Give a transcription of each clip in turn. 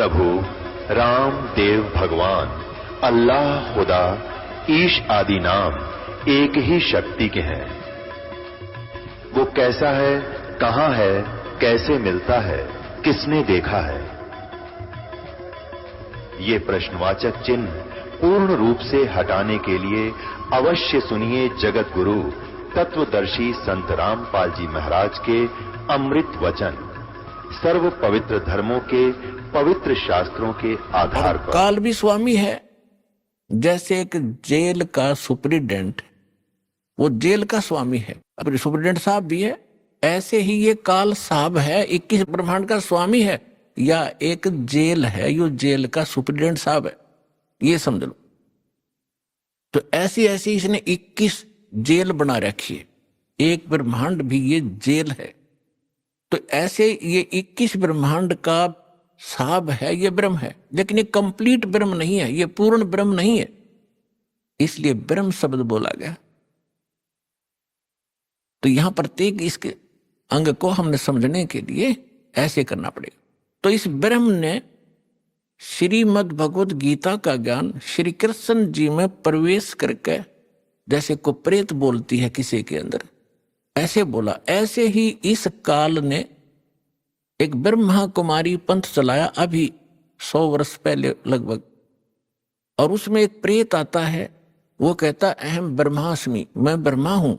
प्रभु राम देव भगवान अल्लाह खुदा ईश आदि नाम एक ही शक्ति के हैं। वो कैसा है, कहां है, कैसे मिलता है, किसने देखा है? ये प्रश्नवाचक चिन्ह पूर्ण रूप से हटाने के लिए अवश्य सुनिए जगत गुरु तत्वदर्शी संत रामपाल जी महाराज के अमृत वचन, सर्व पवित्र धर्मों के पवित्र शास्त्रों के आधार पर। काल भी स्वामी है, जैसे एक जेल का सुप्रिटेंडेंट वो जेल का स्वामी है, अब सुप्रिटेंडेंट साहब भी है, ऐसे ही ये काल साहब है 21 ब्रह्मांड का स्वामी है, या एक जेल है, यो जेल का सुप्रिटेंडेंट साहब है, ये समझ लो। तो ऐसी ऐसी इसने 21 जेल बना रखी है, एक ब्रह्मांड भी ये जेल है। तो ऐसे ये 21 ब्रह्मांड का साहब है, ये ब्रह्म है, लेकिन ये कंप्लीट ब्रह्म नहीं है, ये पूर्ण ब्रह्म नहीं है, इसलिए ब्रह्म शब्द बोला गया। तो यहां प्रत्येक इसके अंग को हमने समझने के लिए ऐसे करना पड़ेगा। तो इस ब्रह्म ने श्रीमद् भगवत गीता का ज्ञान श्री कृष्ण जी में प्रवेश करके, जैसे को प्रेत बोलती है किसी के अंदर, ऐसे बोला। ऐसे ही इस काल ने एक ब्रह्मा कुमारी पंथ चलाया अभी 100 वर्ष पहले लगभग, और उसमें एक प्रेत आता है, वो कहता अहम ब्रह्मास्मि, मैं ब्रह्मा हूं।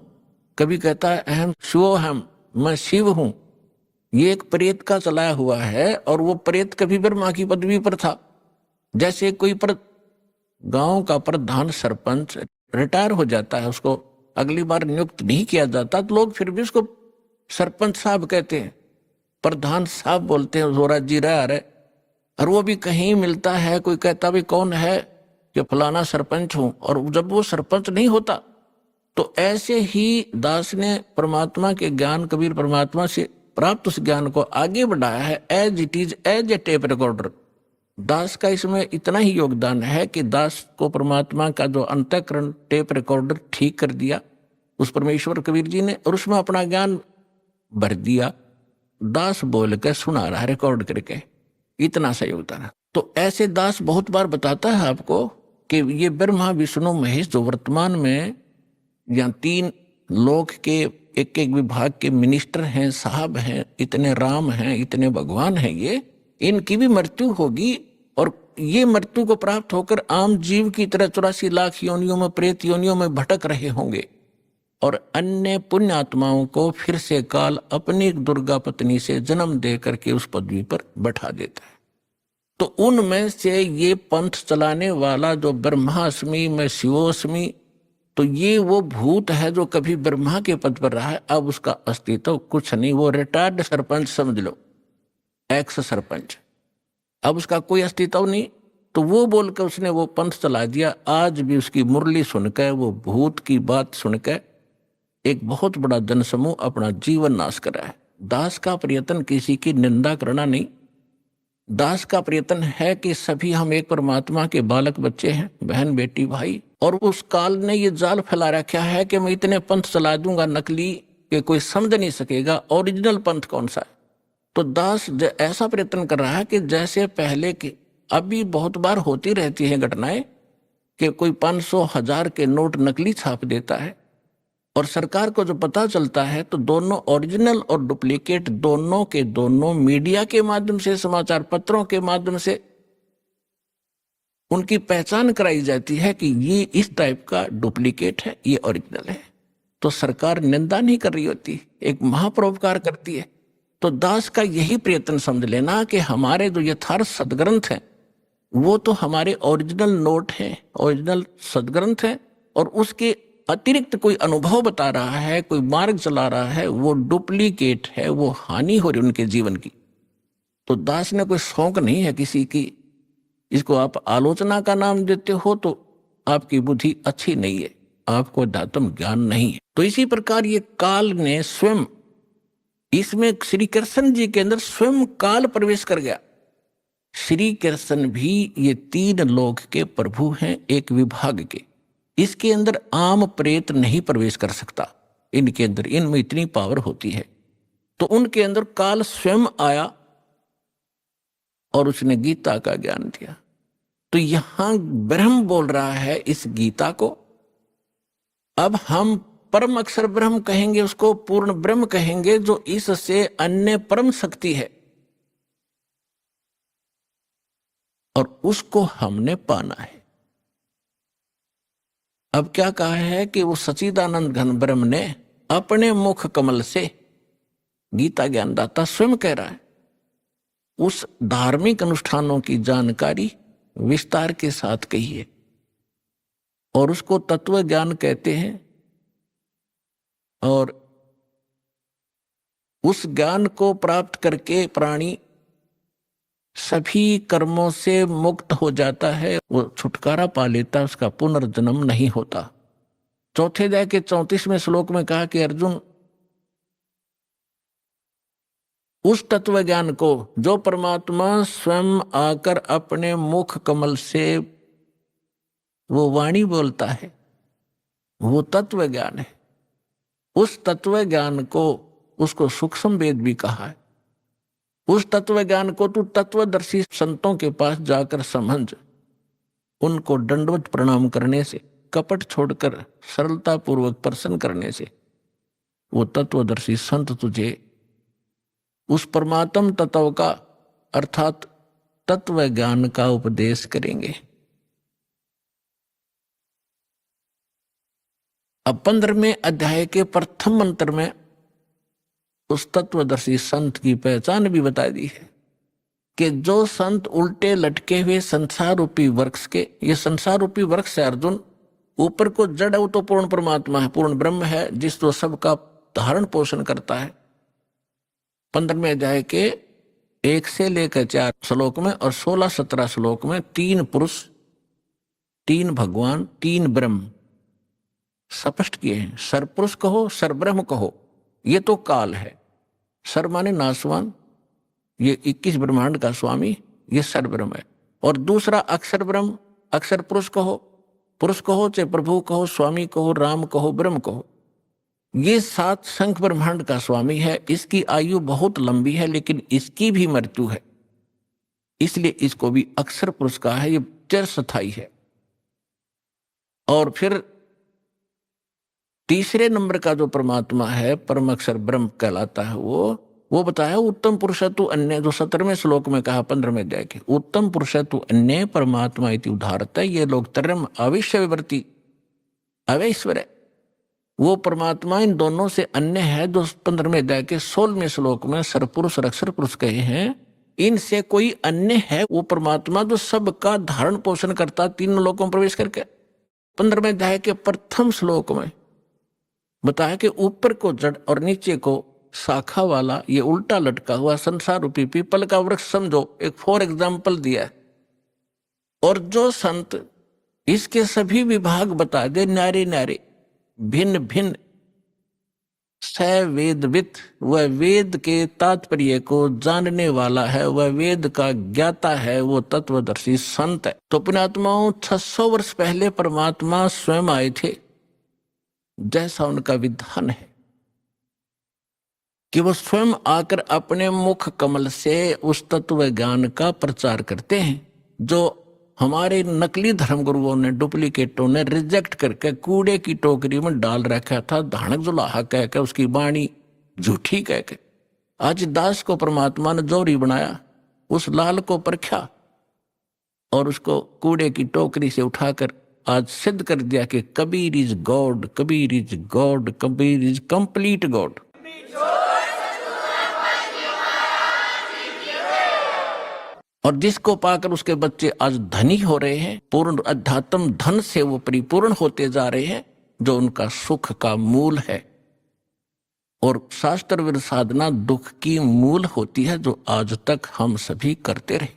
कभी कहता है अहम शिवोहम, मैं शिव हूं। ये एक प्रेत का चलाया हुआ है, और वो प्रेत कभी ब्रह्मा की पदवी पर था। जैसे कोई गांव का प्रधान सरपंच रिटायर हो जाता है, उसको अगली बार नियुक्त नहीं किया जाता, तो लोग फिर भी उसको सरपंच साहब कहते हैं, प्रधान साहब बोलते हैं, जोरा जी रहा है। और वो भी कहीं मिलता है, कोई कहता भी कौन है, कि फलाना सरपंच हूं, और जब वो सरपंच नहीं होता। तो ऐसे ही दास ने परमात्मा के ज्ञान, कबीर परमात्मा से प्राप्त उस ज्ञान को आगे बढ़ाया है, as it is, as a tape recorder. Das का इसमें इतना ही योगदान है कि दास को परमात्मा का जो अंतःकरण टेप रिकॉर्डर ठीक कर दिया उस परमेश्वर कबीर जी ने, और उसमें अपना ज्ञान भर दिया। दास बोल के सुना रहा रिकॉर्ड करके, इतना सा योगदान है। तो ऐसे दास बहुत बार बताता है आपको कि ये ब्रह्मा विष्णु महेश जो वर्तमान में या 3 लोक के एक एक विभाग के मिनिस्टर हैं, साहब हैं, इतने राम हैं, इतने भगवान हैं, ये इनकी भी मृत्यु होगी, और ये मृत्यु को प्राप्त होकर आम जीव की तरह 84 लाख योनियों में, प्रेत योनियों में भटक रहे होंगे, और अन्य पुण्य आत्माओं को फिर से काल अपनी दुर्गा पत्नी से जन्म दे करके उस पदवी पर बैठा देता है। तो उनमें से ये पंथ चलाने वाला जो ब्रह्मास्मि में शिवोस्मि, तो ये वो भूत है जो कभी ब्रह्मा के पद पर रहा है, अब उसका अस्तित्व कुछ नहीं, वो रिटायर्ड सरपंच समझ लो, एक्स सरपंच, अब उसका कोई अस्तित्व नहीं। तो वो बोलकर उसने वो पंथ चला दिया। आज भी उसकी मुरली सुनकर, वो भूत की बात सुनकर एक बहुत बड़ा जनसमूह अपना जीवन नाश कर रहा है। दास का प्रयत्न किसी की निंदा करना नहीं, दास का प्रयत्न है कि सभी हम एक परमात्मा के बालक बच्चे हैं, बहन बेटी भाई। और उस काल ने ये जाल फैला रखा है कि मैं इतने पंथ चला दूंगा नकली कि कोई समझ नहीं सकेगा ओरिजिनल पंथ कौन सा है। तो दास ऐसा प्रयत्न कर रहा है कि जैसे पहले की, अभी बहुत बार होती रहती है घटनाएं कि कोई 500,000 के नोट नकली छाप देता है, और सरकार को जो पता चलता है तो दोनों ओरिजिनल और डुप्लीकेट दोनों के दोनों मीडिया के माध्यम से, समाचार पत्रों के माध्यम से उनकी पहचान कराई जाती है कि ये इस टाइप का डुप्लीकेट है, ये ओरिजिनल है। तो सरकार निंदा नहीं कर रही होती, एक महापरोपकार करती है। तो दास का यही प्रयत्न समझ लेना कि हमारे जो यथार्थ सदग्रंथ हैं वो तो हमारे ओरिजिनल नोट हैं, ओरिजिनल सदग्रंथ हैं, और उसके अतिरिक्त कोई अनुभव बता रहा है, कोई मार्ग चला रहा है, वो डुप्लीकेट है, वो हानि हो रही उनके जीवन की। तो दास ने कोई शौक नहीं है किसी की, इसको आप आलोचना का नाम देते हो तो आपकी बुद्धि अच्छी नहीं है, आपको अध्यात्म ज्ञान नहीं है। तो इसी प्रकार ये काल ने स्वयं, इसमें श्री कृष्ण जी के अंदर स्वयं काल प्रवेश कर गया। श्री कृष्ण भी ये 3 लोक के प्रभु हैं, एक विभाग के। इसके अंदर आम प्रेत नहीं प्रवेश कर सकता, इनके अंदर, इनमें इतनी पावर होती है। तो उनके अंदर काल स्वयं आया और उसने गीता का ज्ञान दिया। तो यहां ब्रह्म बोल रहा है इस गीता को। अब हम परम अक्षर ब्रह्म कहेंगे, उसको पूर्ण ब्रह्म कहेंगे, जो इससे अन्य परम शक्ति है, और उसको हमने पाना है। अब क्या कहा है कि वो सच्चिदानंद घन ब्रह्म ने अपने मुख कमल से, गीता ज्ञानदाता स्वयं कह रहा है, उस धार्मिक अनुष्ठानों की जानकारी विस्तार के साथ कही है, और उसको तत्व ज्ञान कहते हैं। और उस ज्ञान को प्राप्त करके प्राणी सभी कर्मों से मुक्त हो जाता है, वो छुटकारा पा लेता, उसका पुनर्जन्म नहीं होता। चौथे अध्याय के 34वें श्लोक में कहा कि अर्जुन, उस तत्व ज्ञान को जो परमात्मा स्वयं आकर अपने मुख कमल से वो वाणी बोलता है, वो तत्व ज्ञान है। उस तत्व ज्ञान को, उसको सूक्ष्म वेद भी कहा है। उस तत्व ज्ञान को तू तत्वदर्शी संतों के पास जाकर समझ, उनको दंडवत प्रणाम करने से, कपट छोड़कर सरलता पूर्वक प्रसन्न करने से वो तत्वदर्शी संत तुझे उस परमात्म तत्व का अर्थात तत्व ज्ञान का उपदेश करेंगे। अब 15वें अध्याय के प्रथम मंत्र में उस तत्वदर्शी संत की पहचान भी बता दी है कि जो संत उल्टे लटके हुए संसार रूपी वृक्ष के, ये संसार रूपी वृक्ष है अर्जुन, ऊपर को जड़ है, वो तो पूर्ण परमात्मा है, पूर्ण ब्रह्म है, जिस तो सबका धारण पोषण करता है। 15वें अध्याय के 1 से लेकर 4 श्लोक में और 16-17 श्लोक में 3 पुरुष, 3 भगवान, 3 ब्रह्म स्पष्ट किए हैं। सरपुरुष कहो, सरब्रह्म कहो, ये तो काल है। सर माने नासवान, ये 21 ब्रह्मांड का स्वामी, ये सरब्रह्म है। और दूसरा अक्षर ब्रह्म, अक्षर पुरुष कहो, चाहे प्रभु कहो, स्वामी कहो, राम कहो, ब्रह्म कहो, ये 7 शंख ब्रह्मांड का स्वामी है। इसकी आयु बहुत लंबी है, लेकिन इसकी भी मृत्यु है, इसलिए इसको भी अक्षर पुरुष कहा है, ये चिरस्थायी है। और फिर तीसरे नंबर का जो परमात्मा है, परम अक्षर ब्रह्म कहलाता है, वो बताया उत्तम पुरुष तु अन्य, जो 17वें श्लोक में कहा 15वें अध्याय के, उत्तम पुरुष तु अन्य परमात्मा इति उदाहरत है। ये लोग तरम अविश्य विवर्ती अवैश्वर है, वो परमात्मा इन दोनों से अन्य है, जो 15वें अध्याय के 16वें श्लोक में सरपुरुष और अक्षर पुरुष कहे हैं। इनसे कोई अन्य है वो परमात्मा जो सबका धारण पोषण करता, 3 लोकों में प्रवेश करके। 15वें अध्याय के प्रथम श्लोक में बताया कि ऊपर को जड़ और नीचे को शाखा वाला ये उल्टा लटका हुआ संसार रूपी पीपल का वृक्ष समझो, एक फॉर एग्जाम्पल दिया है। और जो संत इसके सभी विभाग बता दे, न्यारे न्यारे, भिन्न भिन्न, सवेदवित, वह वेद के तात्पर्य को जानने वाला है, वह वेद का ज्ञाता है, वो तत्वदर्शी संत है। तो पुण्यात्माओं, 600 वर्ष पहले परमात्मा स्वयं आए थे, जैसा उनका विधान है कि वो स्वयं आकर अपने मुख कमल से उस तत्व ज्ञान का प्रचार करते हैं, जो हमारे नकली धर्मगुरुओं ने, डुप्लीकेटों ने रिजेक्ट करके कूड़े की टोकरी में डाल रखा था, धानक जुलाहा कह के, उसकी वाणी झूठी कह के। आज दास को परमात्मा ने जोरी बनाया, उस लाल को परखा और उसको कूड़े की टोकरी से उठाकर आज सिद्ध कर दिया कि Kabir is God, Kabir is God, Kabir is complete God. और जिसको पाकर उसके बच्चे आज धनी हो रहे हैं, पूर्ण अध्यात्म धन से वो परिपूर्ण होते जा रहे हैं, जो उनका सुख का मूल है। और शास्त्र विरुद्ध साधना दुख की मूल होती है, जो आज तक हम सभी करते रहे।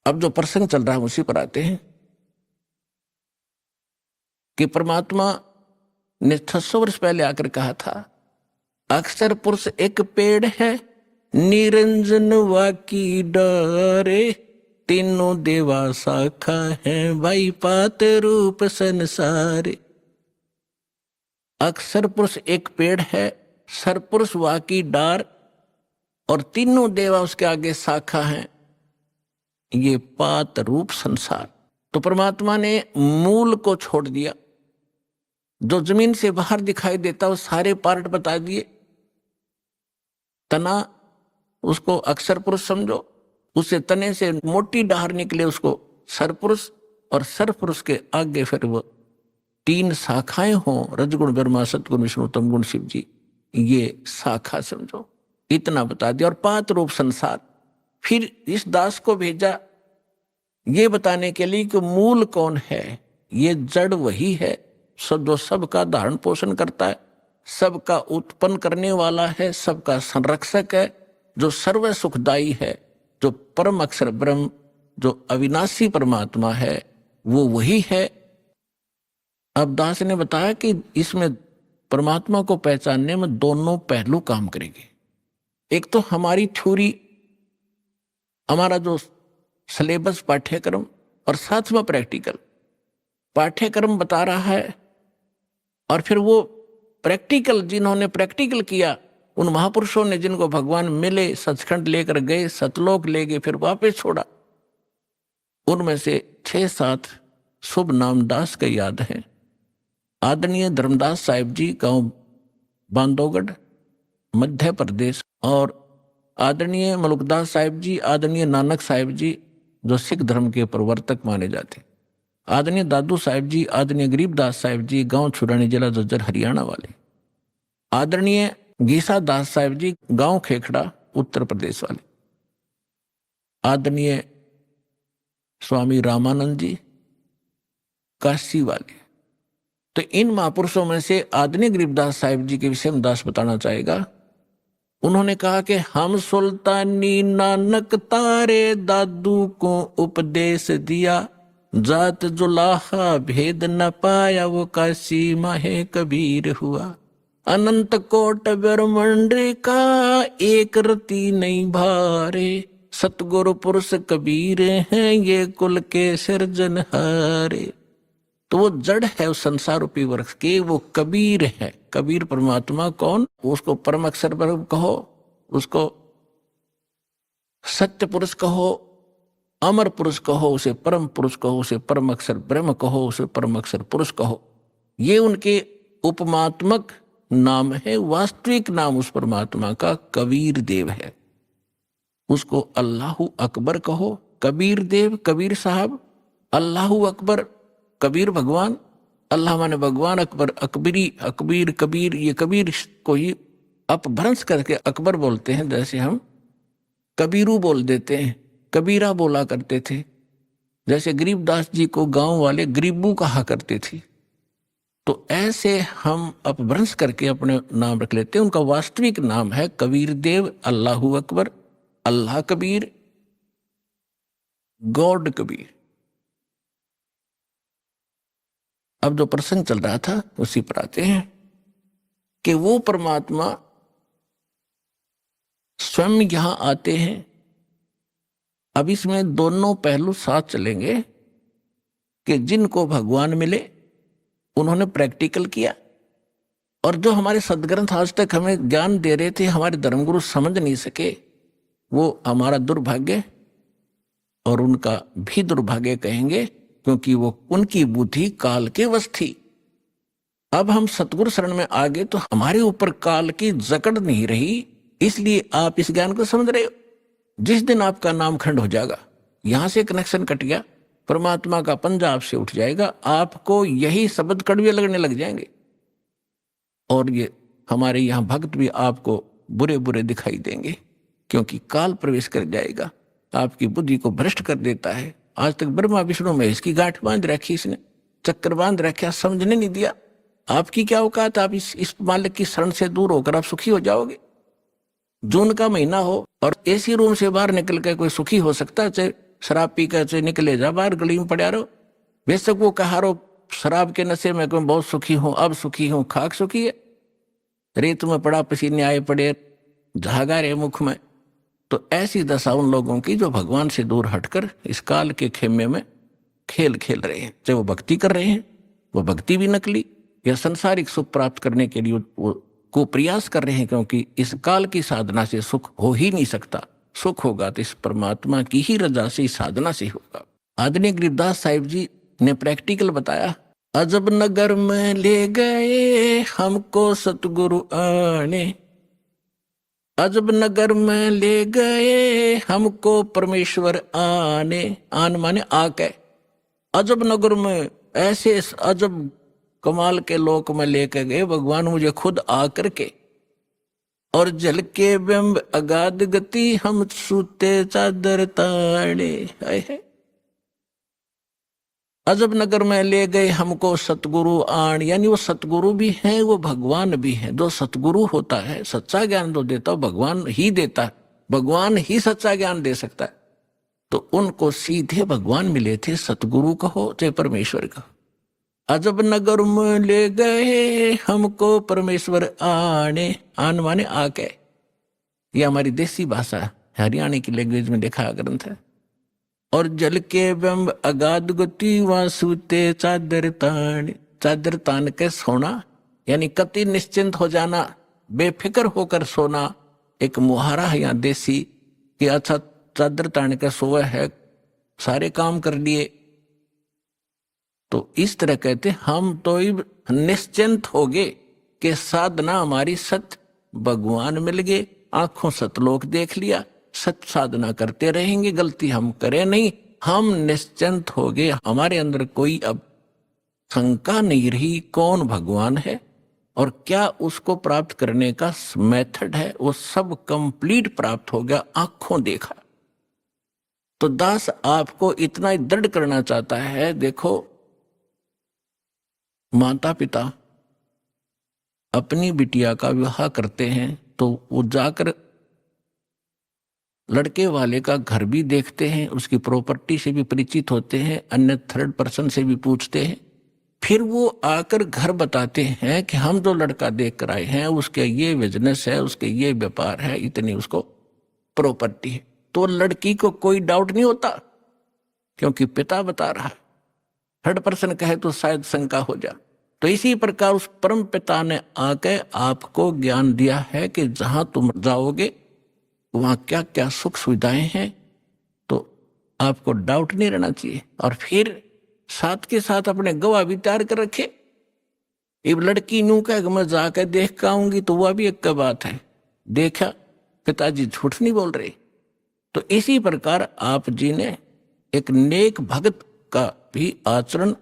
अब जो प्रसंग चल रहा है उसी पर आते हैं कि परमात्मा ने 600 वर्ष पहले आकर कहा था, अक्षर पुरुष एक पेड़ है, निरंजन वाकी डारे, तीनों देवा शाखा है, भाई पात रूप संसारे। अक्षर पुरुष एक पेड़ है, सरपुरुष वाकी डार, और तीनों देवा उसके आगे शाखा हैं, ये पात रूप संसार। तो परमात्मा ने मूल को छोड़ दिया, जो जमीन से बाहर दिखाई देता वो सारे पार्ट बता दिए। तना, उसको अक्षर पुरुष समझो, उससे तने से मोटी डाहर निकले उसको सरपुरुष, और सरपुरुष के आगे फिर वो 3 शाखाएं हों, रजगुण ब्रह्मा सतगुण विष्णु तमगुण शिव जी, ये शाखा समझो, इतना बता दिया। और पात रूप संसार, फिर इस दास को भेजा ये बताने के लिए कि मूल कौन है। ये जड़ वही है जो सबका धारण पोषण करता है, सबका उत्पन्न करने वाला है, सबका संरक्षक है, जो सर्व सुखदायी है, जो परम अक्षर ब्रह्म, जो अविनाशी परमात्मा है, वो वही है। अब दास ने बताया कि इसमें परमात्मा को पहचानने में दोनों पहलू काम करेंगे। एक तो हमारी थ्योरी, हमारा जो सिलेबस पाठ्यक्रम, और साथ में प्रैक्टिकल। पाठ्यक्रम बता रहा है और फिर वो प्रैक्टिकल, जिन्होंने प्रैक्टिकल किया, उन महापुरुषों ने जिनको भगवान मिले, सचखंड लेकर गए, सतलोक ले गए, फिर वापस छोड़ा, उनमें से 6-7 शुभ नाम दास का याद है। आदरणीय धर्मदास साहिब जी, गांव बांधवगढ़, मध्य प्रदेश, और आदरणीय मलुकदास साहिब जी, आदरणीय नानक साहिब जी, जो सिख धर्म के प्रवर्तक माने जाते, आदरणीय दादू साहिब जी, आदरणीय गरीबदास साहिब जी, गांव छुरानी, जिला जज्जर, हरियाणा वाले, आदरणीय गीसा दास साहिब जी, गांव खेखड़ा, उत्तर प्रदेश वाले, आदरणीय स्वामी रामानंद जी, काशी वाले। तो इन महापुरुषों में से आदरणीय गरीबदास साहिब जी के विषय में दास बताना चाहेगा। उन्होंने कहा कि हम सुल्तानी नानक तारे दादू को उपदेश दिया, जात जुलाहा भेद न पाया वो काशी माहे कबीर हुआ। अनंत कोट ब्रह्मांड का एक रति नहीं भारे, सतगुरु पुरुष कबीर हैं ये कुल के सिरजनहारे। तो वो जड़ है उस संसार रूपी वृक्ष के, वो कबीर है। कबीर परमात्मा कौन? उसको परम अक्षर ब्रह्म कहो, उसको सत्य पुरुष कहो, अमर पुरुष कहो, उसे परम पुरुष कहो, उसे परम अक्षर ब्रह्म कहो, उसे परम अक्षर पुरुष कहो। ये उनके उपमात्मक नाम है। वास्तविक नाम उस परमात्मा का कबीर देव है। उसको अल्लाहु अकबर कहो, कबीर देव, कबीर साहब, अल्लाहु अकबर, कबीर भगवान, अल्लाह माने भगवान, अकबर अकबरी, अकबीर कबीर, ये कबीर को ही अपभ्रंश करके अकबर बोलते हैं। जैसे हम कबीरू बोल देते हैं, कबीरा बोला करते थे। जैसे गरीबदास जी को गांव वाले गरीबू कहा करते थे। तो ऐसे हम अपभ्रंश करके अपने नाम रख लेते हैं। उनका वास्तविक नाम है कबीर देव, अल्लाहु अकबर, अल्लाह कबीर, गॉड कबीर। अब जो प्रसंग चल रहा था उसी पर आते हैं कि वो परमात्मा स्वयं यहां आते हैं। अब इसमें दोनों पहलू साथ चलेंगे कि जिनको भगवान मिले उन्होंने प्रैक्टिकल किया, और जो हमारे सदग्रंथ आज तक हमें ज्ञान दे रहे थे, हमारे धर्मगुरु समझ नहीं सके, वो हमारा दुर्भाग्य और उनका भी दुर्भाग्य कहेंगे, क्योंकि वो उनकी बुद्धि काल के वश थी। अब हम सतगुरु शरण में आ गए तो हमारे ऊपर काल की जकड़ नहीं रही, इसलिए आप इस ज्ञान को समझ रहे हो। जिस दिन आपका नाम खंड हो जाएगा, यहां से कनेक्शन कट गया, परमात्मा का पंजा आपसे उठ जाएगा, आपको यही शब्द कड़वे लगने लग जाएंगे, और ये हमारे यहाँ भक्त भी आपको बुरे बुरे दिखाई देंगे, क्योंकि काल प्रवेश कर जाएगा, आपकी बुद्धि को भ्रष्ट कर देता है। आज तक ब्रह्मा विष्णु में इसकी गांठ बांध रखी, इसने चक्कर बांध रखा, समझने नहीं दिया। आपकी क्या औकात, आप इस मालिक की शरण से दूर होकर आप सुखी हो जाओगे। जून का महीना हो और एसी रूम से बाहर निकल कर कोई सुखी हो सकता है? चाहे शराब पी कर चाहे निकले जा बाहर, गली में पड़ा रहो, बेशक वो कहा रहो शराब के नशे में मैं बहुत सुखी हूं, अब सुखी हूं, खाक सुखी है, रेत में पड़ा पसीने आए पड़े, झागा रहे मुख में। तो ऐसी दशा उन लोगों की जो भगवान से दूर हटकर इस काल के खेमे में खेल खेल रहे हैं। चाहे वो भक्ति कर रहे हैं, वो भक्ति भी नकली, या संसारिक सुख प्राप्त करने के लिए वो को प्रयास कर रहे हैं, क्योंकि इस काल की साधना से सुख हो ही नहीं सकता। सुख होगा तो इस परमात्मा की ही रजा से, साधना से होगा। आदरणीय गरीबदास साहिब जी ने प्रैक्टिकल बताया। अजब नगर में ले गए हमको सतगुरु आने, अजब नगर में ले गए हमको परमेश्वर आने। आन माने आके, अजब नगर में ऐसे अजब कमाल के लोक में लेकर गए भगवान मुझे खुद आकर के। और जल के बिंब अगाध गति हम सूते चादर ताड़े। है अजब नगर में ले गए हमको सतगुरु आण, यानी वो सतगुरु भी हैं, वो भगवान भी हैं। जो सतगुरु होता है, सच्चा ज्ञान तो देता है भगवान ही देता है, भगवान ही सच्चा ज्ञान दे सकता है। तो उनको सीधे भगवान मिले थे, सतगुरु कहो चाहे परमेश्वर कहो। अजब नगर में ले गए हमको परमेश्वर आने, आन माने आके। ये हमारी देसी भाषा है, हरियाणा की लैंग्वेज में देखा ग्रंथ है। और जल के बिंब अगाध गति वहां सूते चादर तान, चादर तान के सोना, यानी कति निश्चिंत हो जाना, बेफिक्र होकर सोना। एक मुहारा है यहाँ देसी कि अच्छा चादर तान के सोए है, सारे काम कर लिए। तो इस तरह कहते हम तो निश्चिंत हो गए कि साधना हमारी सत भगवान मिल गए, आंखों सतलोक देख लिया, सत साधना करते रहेंगे, गलती हम करें नहीं, हम निश्चिंत हो गए। हमारे अंदर कोई अब शंका नहीं रही कौन भगवान है और क्या उसको प्राप्त करने का मेथड है, वो सब कंप्लीट प्राप्त हो गया, आंखों देखा। तो दास आपको इतना ही दृढ़ करना चाहता है। देखो माता पिता अपनी बिटिया का विवाह करते हैं तो वो जाकर लड़के वाले का घर भी देखते हैं, उसकी प्रॉपर्टी से भी परिचित होते हैं, अन्य थर्ड पर्सन से भी पूछते हैं। फिर वो आकर घर बताते हैं कि हम जो लड़का देख कर आए हैं उसके ये बिजनेस है, उसके ये व्यापार है, इतनी उसको प्रॉपर्टी है। तो लड़की को कोई डाउट नहीं होता क्योंकि पिता बता रहा है। थर्ड पर्सन कहे तो शायद शंका हो जा। तो इसी प्रकार उस परम पिता ने आके आपको ज्ञान दिया है कि जहां तुम जाओगे वहां क्या क्या सुख सुविधाएं हैं, तो आपको डाउट नहीं रहना चाहिए। और फिर साथ के साथ अपने गवाह भी तैयार कर रखे। अब लड़की यूं कह कि मैं जाकर देख के आऊंगी तो वह भी एक का बात है, देखा पिताजी झूठ नहीं बोल रहे। तो इसी प्रकार आप जी ने एक नेक भगत का भी आचरण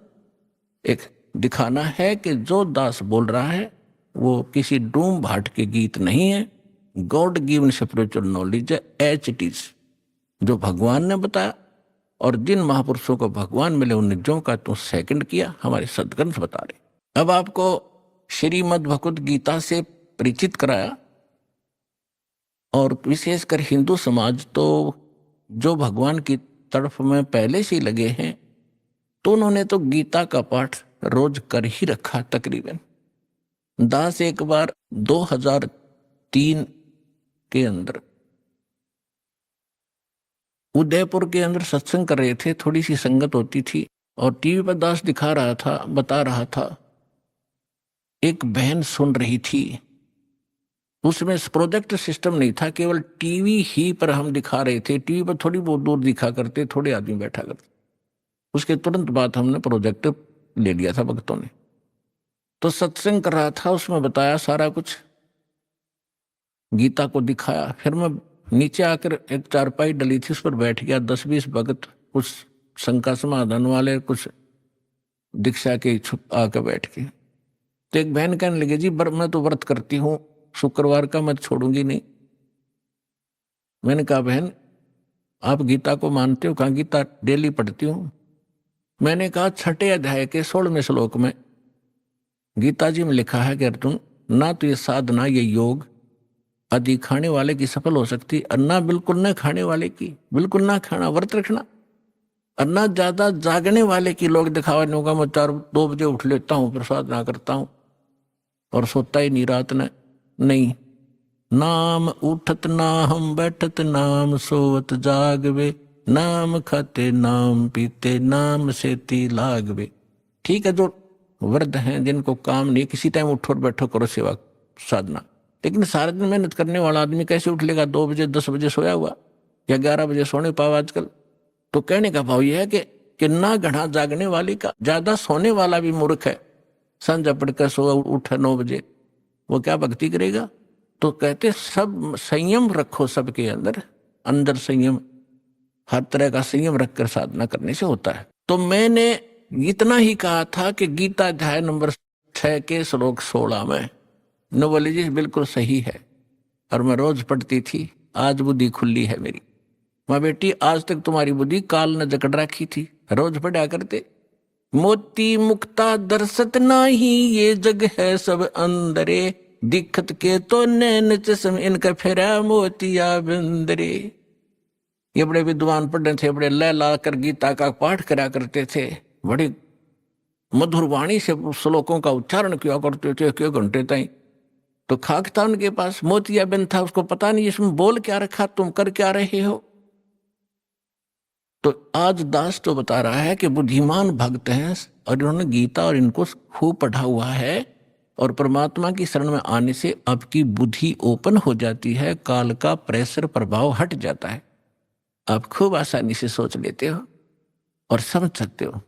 एक दिखाना है कि जो दास बोल रहा है वो किसी डूम भाट के गीत नहीं है, गॉड गिवन स्पिरिचुअल नॉलेज है, एच इट इज, जो भगवान ने बताया। और जिन महापुरुषों को भगवान मिले उन जो का तो सेकंड किया, हमारे सदग्रंथ बता रहे। अब आपको श्रीमद् भगवत गीता से परिचित कराया। और विशेषकर हिंदू समाज तो जो भगवान की तरफ में पहले से ही लगे हैं, तो उन्होंने तो गीता का पाठ रोज कर ही रखा तकरीबन। दास एक बार 2003 के अंदर उदयपुर के अंदर सत्संग कर रहे थे, थोड़ी सी संगत होती थी, और टीवी पर दास दिखा रहा था, बता रहा था। एक बहन सुन रही थी, उसमें प्रोजेक्ट सिस्टम नहीं था, केवल टीवी ही पर हम दिखा रहे थे। टीवी पर थोड़ी बहुत दूर दिखा करते, थोड़े आदमी बैठा करते। उसके तुरंत बाद हमने प्रोजेक्ट ले लिया था भक्तों ने। तो सत्संग कर रहा था, उसमें बताया सारा कुछ, गीता को दिखाया। फिर मैं नीचे आकर एक चारपाई डली थी, उस पर बैठ गया। 10-20 भगत, कुछ शंका समाधान वाले, कुछ दीक्षा के छुप आकर बैठ के। तो एक बहन कहने लगी, जी मैं तो व्रत करती हूँ, शुक्रवार का मैं छोड़ूंगी नहीं। मैंने कहा बहन आप गीता को मानते हो? कहा गीता डेली पढ़ती हूँ। मैंने कहा 6 अध्याय के 16वें श्लोक में गीता जी में लिखा है कि अर्जुन, ना तो ये साधना, ये योग आदि खाने वाले की सफल हो सकती, और ना बिल्कुल न खाने वाले की, बिल्कुल ना खाना, व्रत रखना, और ना ज्यादा जागने वाले की। लोग दिखावा नहीं होगा, मैं 4-2 बजे उठ लेता हूँ, प्रसाद ना करता हूँ और सोता ही नहीं रात ने। नहीं, नाम उठत ना हम बैठत, नाम सोवत जागवे, नाम खाते नाम पीते, नाम सेती लागवे। ठीक है, जो वृद्ध हैं जिनको काम नहीं, किसी टाइम उठो और बैठो करो सेवा साधना, लेकिन सारा दिन मेहनत करने वाला आदमी कैसे उठ लेगा? 2 बजे 10 बजे सोया हुआ। या 11 बजे सोने पाओ आजकल। तो कहने का भाव यह है कि ना घना जागने वाली का ज्यादा सोने वाला भी मूर्ख है। संध्या पढ़कर सो उठे 9 बजे, वो क्या भक्ति करेगा? तो कहते सब संयम रखो, सबके अंदर अंदर संयम, हर तरह का संयम रखकर साधना करने से होता है। तो मैंने इतना ही कहा था कि गीता अध्याय नंबर 6 के श्लोक 16 में नोबोली बिल्कुल सही है, और मैं रोज पढ़ती थी। आज बुद्धि खुली है मेरी। माँ बेटी, आज तक तुम्हारी बुद्धि काल ने जकड़ रखी थी, रोज पढ़ा करते। मोती मुक्ता दर्शत नाही, ये जग है सब अंदरे, दिखत के तो नैन चश्म, इनका फेरा मोतिया बंदरे। ये बड़े विद्वान पढ़े थे, बड़े लय ला कर गीता का पाठ करा करते थे, बड़ी मधुर वाणी से श्लोकों का उच्चारण किया करते थे क्यों घंटे ताई। तो खाक था उनके पास, मोतिया बिन था, उसको पता नहीं इसमें बोल क्या रखा, तुम कर क्या रहे हो। तो आज दास तो बता रहा है कि बुद्धिमान भक्त हैं और इन्होंने गीता और इनको खूब पढ़ा हुआ है, और परमात्मा की शरण में आने से आपकी बुद्धि ओपन हो जाती है, काल का प्रेशर प्रभाव हट जाता है, आप खूब आसानी से सोच लेते हो और समझ सकते हो।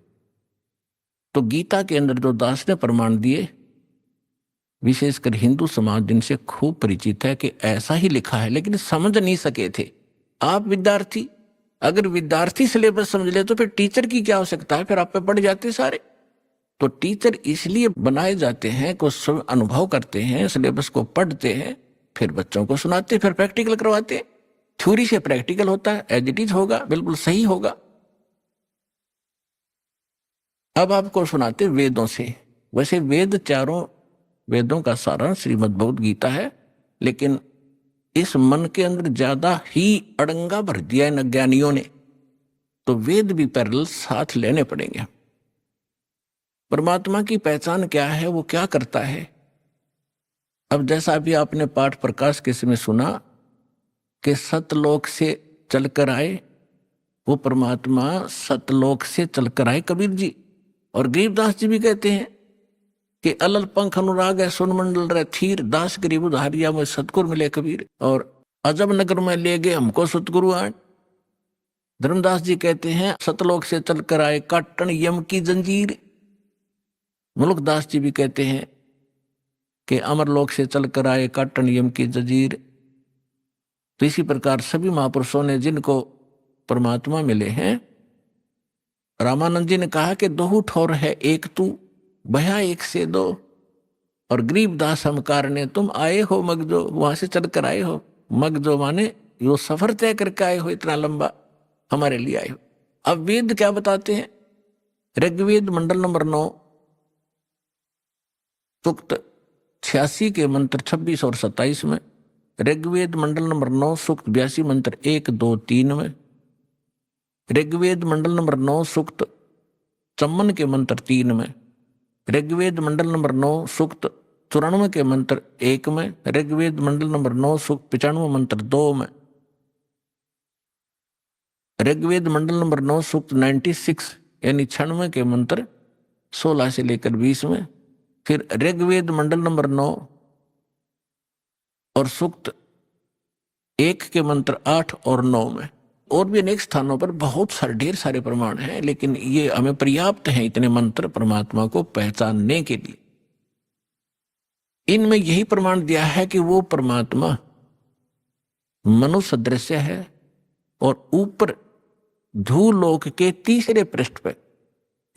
तो गीता के अंदर जो दास ने प्रमाण दिए, विशेषकर हिंदू समाज जिनसे खूब परिचित है कि ऐसा ही लिखा है, लेकिन समझ नहीं सके थे। आप विद्यार्थी, अगर विद्यार्थी सिलेबस समझ ले तो फिर टीचर की क्या आवश्यकता है, फिर आप पे पढ़ जाते सारे। तो टीचर इसलिए बनाए जाते हैं कि स्वयं अनुभव करते हैं, सिलेबस को पढ़ते हैं, फिर बच्चों को सुनाते, फिर प्रैक्टिकल करवाते हैं। थ्योरी से प्रैक्टिकल होता है, एज इट इज होगा, बिल्कुल सही होगा। अब आपको सुनाते वेदों से। वैसे वेद चारों वेदों का सारांश श्रीमद् भगवद गीता है, लेकिन इस मन के अंदर ज्यादा ही अड़ंगा भर दिया इन अज्ञानियों ने, तो वेद भी पैरेलल साथ लेने पड़ेंगे। परमात्मा की पहचान क्या है, वो क्या करता है। अब जैसा भी आपने पाठ प्रकाश के समय सुना कि सतलोक से चलकर आए, वो परमात्मा सतलोक से चलकर आए कबीर जी। और गरीबदास जी भी कहते हैं कि अलल पंख अनुराग है सुन मंडल रहे थीर, दास गरीब उधारिया में सतगुरु मिले कबीर, और अजब नगर में ले गए हमको सतगुरु आए। धर्मदास जी कहते हैं सतलोक से चलकर आए काटन यम की जंजीर। मुल्कदास जी भी कहते हैं कि अमरलोक से चलकर आए काटन यम की जंजीर। तो इसी प्रकार सभी महापुरुषों ने जिनको परमात्मा मिले हैं, रामानंद जी ने कहा कि दो ठोर है एक तू, भया एक से दो, और गरीबदास हम कारणे तुम आए हो मगजो, वहां से चलकर आए हो। मगजो माने जो सफर तय करके आए हो, इतना लंबा हमारे लिए आए हो। अब वेद क्या बताते हैं? ऋग्वेद मंडल नंबर 9 सूक्त 86 के मंत्र 26 और 27 में, ऋग्वेद मंडल नंबर 9 सूक्त 82 मंत्र 1, 2, 3 में, ऋग्वेद मंडल नंबर 9 सूक्त 54 के मंत्र 3 में, ऋग्वेद मंडल नंबर 9 सूक्त 94 के मंत्र 1 में, ऋग्वेद मंडल नंबर 9 सूक्त 95 मंत्र 2 में, ऋग्वेद मंडल नंबर 9 सूक्त 96 यानी 96 के मंत्र 16 से लेकर 20 में, फिर ऋग्वेद मंडल नंबर 9 और सूक्त 1 के मंत्र 8 और 9 में, और भी अनेक स्थानों पर बहुत सारे ढेर सारे प्रमाण हैं, लेकिन ये हमें पर्याप्त हैं इतने मंत्र परमात्मा को पहचानने के लिए। इनमें यही प्रमाण दिया है कि वो परमात्मा मनुष्य सदृश्य है, और ऊपर धूलोक के तीसरे पृष्ठ पर,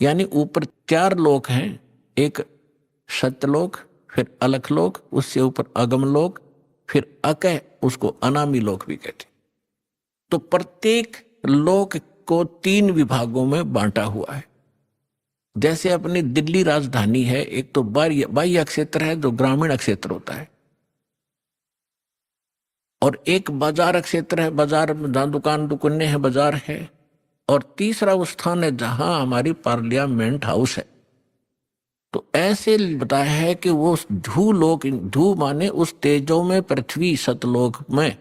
यानी ऊपर 4 लोक हैं, एक सत्यलोक, फिर अलखलोक, उससे ऊपर अगमलोक, फिर अकह, उसको अनामी लोक भी कहते। तो प्रत्येक लोक को 3 विभागों में बांटा हुआ है। जैसे अपनी दिल्ली राजधानी है, एक तो बाह्य क्षेत्र है जो ग्रामीण क्षेत्र होता है, और एक बाजार क्षेत्र है, बाजार जहां दुकान दुकानें हैं, बाजार है, और तीसरा वो स्थान है जहां हमारी पार्लियामेंट हाउस है। तो ऐसे बताया है कि वो धूलोक, धू माने उस तेजो में पृथ्वी, सतलोक में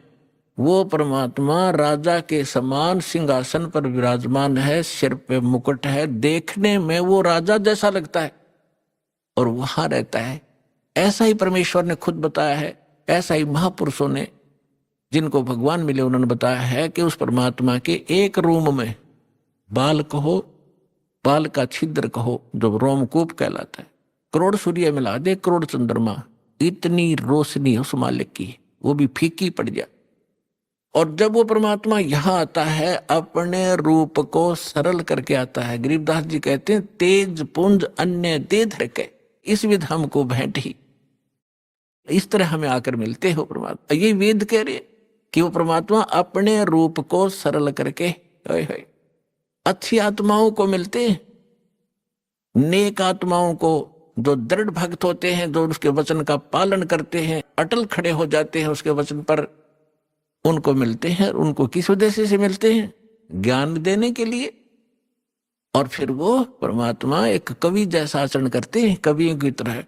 वो परमात्मा राजा के समान सिंहासन पर विराजमान है, सिर पे मुकुट है, देखने में वो राजा जैसा लगता है और वहां रहता है। ऐसा ही परमेश्वर ने खुद बताया है, ऐसा ही महापुरुषों ने जिनको भगवान मिले उन्होंने बताया है कि उस परमात्मा के एक रूम में बाल कहो, बाल का छिद्र कहो जो रोमकूप कहलाता है, करोड़ सूर्य मिला दे, करोड़ चंद्रमा, इतनी रोशनी उस मालिक की, वो भी फीकी पड़ जाए। और जब वो परमात्मा यहां आता है अपने रूप को सरल करके आता है। गरीबदास जी कहते हैं तेज पुंज अन्य दे धरके, इस विध हमको भेंट ही। इस तरह हमें आकर मिलते हो परमात्मा। ये वेद कह रहे कि वो परमात्मा अपने रूप को सरल करके अच्छी आत्माओं को मिलते हैं, नेक आत्माओं को, जो दृढ़ भक्त होते हैं, जो उसके वचन का पालन करते हैं, अटल खड़े हो जाते हैं उसके वचन पर, उनको मिलते हैं। उनको किस उद्देश्य से मिलते हैं? ज्ञान देने के लिए। और फिर वो परमात्मा एक कवि जैसा आचरण करते हैं, कवियों की तरह,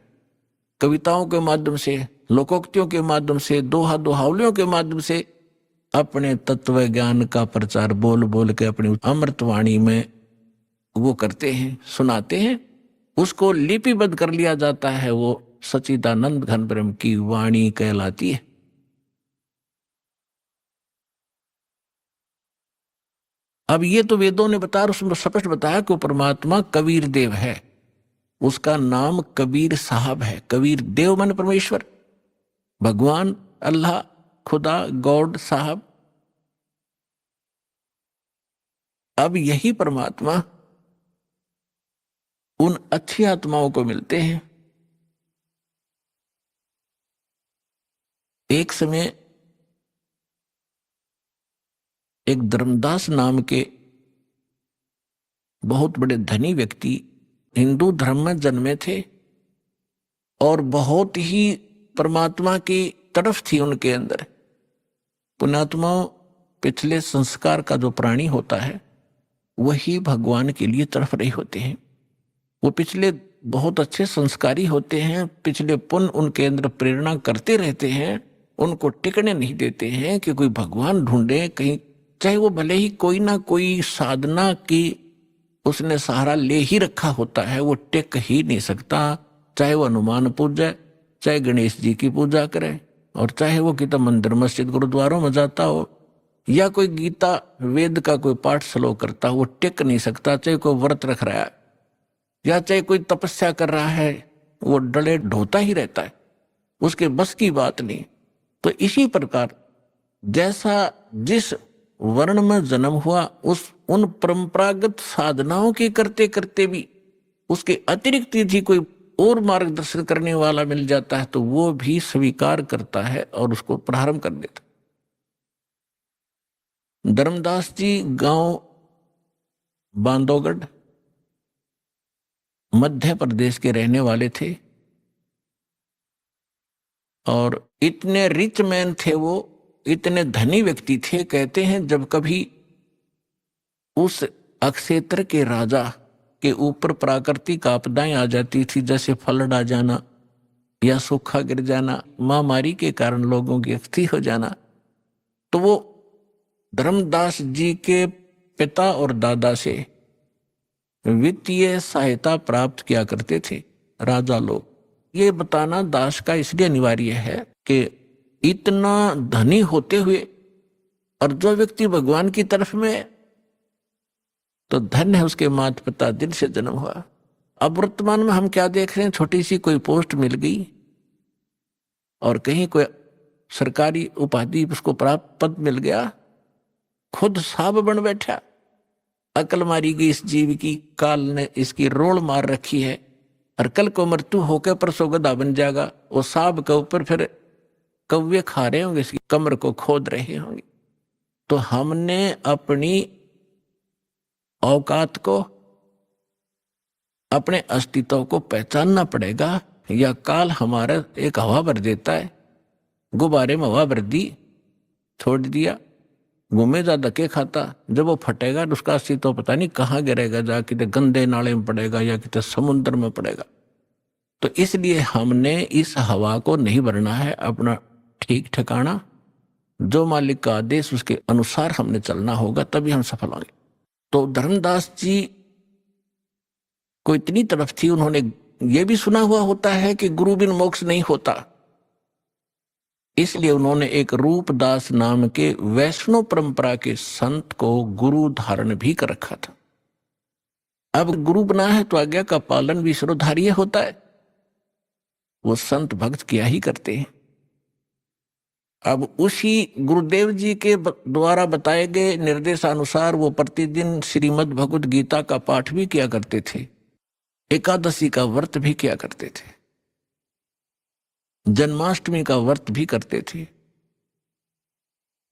कविताओं के माध्यम से, लोकोक्तियों के माध्यम से, दोहा दोहावलियों के माध्यम से अपने तत्व ज्ञान का प्रचार बोल बोल के अपनी अमृतवाणी में वो करते हैं, सुनाते हैं। उसको लिपिबद्ध कर लिया जाता है, वो सच्चिदानंद घन ब्रह्म की वाणी कहलाती है। अब ये तो वेदों ने बताया, उसमें स्पष्ट बताया कि वो परमात्मा कबीर देव है, उसका नाम कबीर साहब है। कबीर देव मन परमेश्वर, भगवान, अल्लाह, खुदा, गॉड साहब। अब यही परमात्मा उन अच्छी आत्माओं को मिलते हैं। एक समय एक धर्मदास नाम के बहुत बड़े धनी व्यक्ति हिंदू धर्म में जन्मे थे और बहुत ही परमात्मा की तरफ थी उनके अंदर। पुण्यात्मा पिछले संस्कार का जो प्राणी होता है वही भगवान के लिए तरफ रहे होते हैं। वो पिछले बहुत अच्छे संस्कारी होते हैं, पिछले पुण्य उनके अंदर प्रेरणा करते रहते हैं, उनको टिकने नहीं देते हैं कि कोई भगवान ढूंढे कहीं, चाहे वो भले ही कोई ना कोई साधना की उसने सहारा ले ही रखा होता है, वो टिक ही नहीं सकता। चाहे वो हनुमान पूजा, चाहे गणेश जी की पूजा करे, और चाहे वो कितना मंदिर मस्जिद गुरुद्वारों में जाता हो, या कोई गीता वेद का कोई पाठ श्लोक करता हो, वो टिक नहीं सकता। चाहे कोई व्रत रख रहा है या चाहे कोई तपस्या कर रहा है, वो डले ढोता ही रहता है, उसके बस की बात नहीं। तो इसी प्रकार जैसा जिस वर्ण में जन्म हुआ, उन परंपरागत साधनाओं के करते करते भी उसके अतिरिक्त यदि कोई और मार्गदर्शन करने वाला मिल जाता है तो वो भी स्वीकार करता है और उसको प्रारंभ कर देता। धर्मदास जी गांव बांधवगढ़ मध्य प्रदेश के रहने वाले थे और इतने रिच मैन थे, वो इतने धनी व्यक्ति थे। कहते हैं जब कभी उस अक्षेत्र के राजा के ऊपर प्राकृतिक आपदाएं आ जाती थी, जैसे फ्लड आ जाना या सूखा गिर जाना, महामारी के कारण लोगों की अस्थि हो जाना, तो वो धर्मदास जी के पिता और दादा से वित्तीय सहायता प्राप्त किया करते थे राजा लोग। ये बताना दास का इसलिए अनिवार्य है कि इतना धनी होते हुए और जो व्यक्ति भगवान की तरफ में, तो धन्य है उसके माता पिता दिल से जन्म हुआ। अब वर्तमान में हम क्या देख रहे हैं, छोटी सी कोई पोस्ट मिल गई और कहीं कोई सरकारी उपाधि उसको प्राप्त पद मिल गया, खुद साहब बन बैठा। अकल मारी गई इस जीव की, काल ने इसकी रोल मार रखी है और कल को मृत्यु होकर परसों गधा बन जाएगा। वो साहब के ऊपर फिर कौवे खा रहे होंगे, इसकी कमर को खोद रहे होंगे। तो हमने अपनी औकात को, अपने अस्तित्व को पहचानना पड़ेगा, या काल हमारा एक हवा भर देता है, गुब्बारे में हवा भर दी, छोड़ दिया, घूमे जा धक्के खाता, जब वो फटेगा तो उसका अस्तित्व पता नहीं कहाँ गिरेगा, जा कितने गंदे नाले में पड़ेगा या कितने समुद्र में पड़ेगा। तो इसलिए हमने इस हवा को नहीं भरना है, अपना ठीक ठिकाना, जो मालिक का आदेश उसके अनुसार हमने चलना होगा, तभी हम सफल होंगे। तो धर्मदास जी को इतनी तरफ थी, उन्होंने ये भी सुना हुआ होता है कि गुरु बिन मोक्ष नहीं होता। इसलिए उन्होंने एक रूपदास नाम के वैष्णव परंपरा के संत को गुरु धारण भी कर रखा था। अब गुरु बना है तो आज्ञा का पालन भी सर्वधार्य होता है, वो संत भक्त किया ही करते हैं। अब उसी गुरुदेव जी के द्वारा बताए गए निर्देशानुसार वो प्रतिदिन श्रीमद् भगवद गीता का पाठ भी किया करते थे, एकादशी का व्रत भी किया करते थे, जन्माष्टमी का व्रत भी करते थे,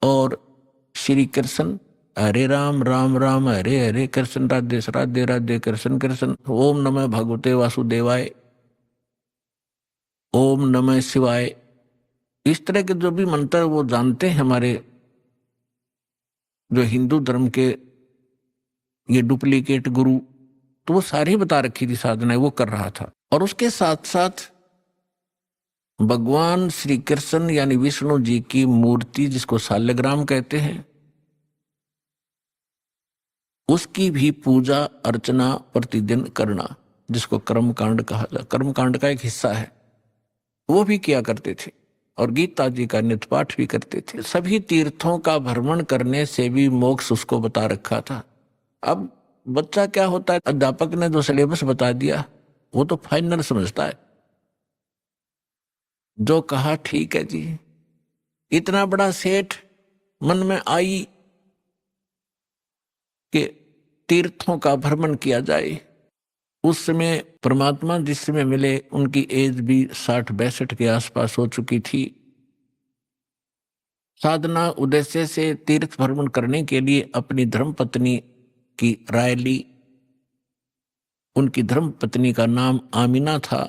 और श्री कृष्ण हरे राम राम राम हरे हरे, कृष्ण राधे राधे राधे, कृष्ण कृष्ण, ओम नमः भगवते वासुदेवाय, ओम नमः शिवाय, इस तरह के जो भी मंत्र वो जानते हैं हमारे जो हिंदू धर्म के ये डुप्लीकेट गुरु, तो वो सारी बता रखी थी साधनाएं, वो कर रहा था। और उसके साथ साथ भगवान श्री कृष्ण यानी विष्णु जी की मूर्ति जिसको शालिग्राम कहते हैं, उसकी भी पूजा अर्चना प्रतिदिन करना, जिसको कर्मकांड कहा जाता, कर्मकांड का एक हिस्सा है, वो भी किया करते थे। और गीता जी का नित्य पाठ भी करते थे। सभी तीर्थों का भ्रमण करने से भी मोक्ष उसको बता रखा था। अब बच्चा क्या होता है, अध्यापक ने जो सिलेबस बता दिया वो तो फाइनल समझता है, जो कहा ठीक है जी। इतना बड़ा सेठ मन में आई कि तीर्थों का भ्रमण किया जाए। उस समय परमात्मा जिस समय मिले उनकी एज भी 60-62 के आसपास हो चुकी थी। साधना उद्देश्य से तीर्थ भ्रमण करने के लिए अपनी धर्मपत्नी की राय ली। उनकी धर्मपत्नी का नाम आमिना था।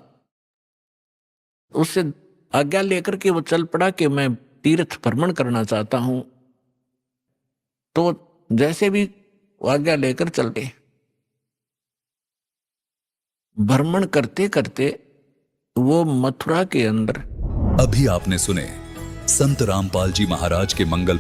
उससे आज्ञा लेकर के वो चल पड़ा कि मैं तीर्थ भ्रमण करना चाहता हूं। तो जैसे भी आज्ञा लेकर चलते, भ्रमण करते करते वो मथुरा के अंदर। अभी आपने सुने संत रामपाल जी महाराज के मंगल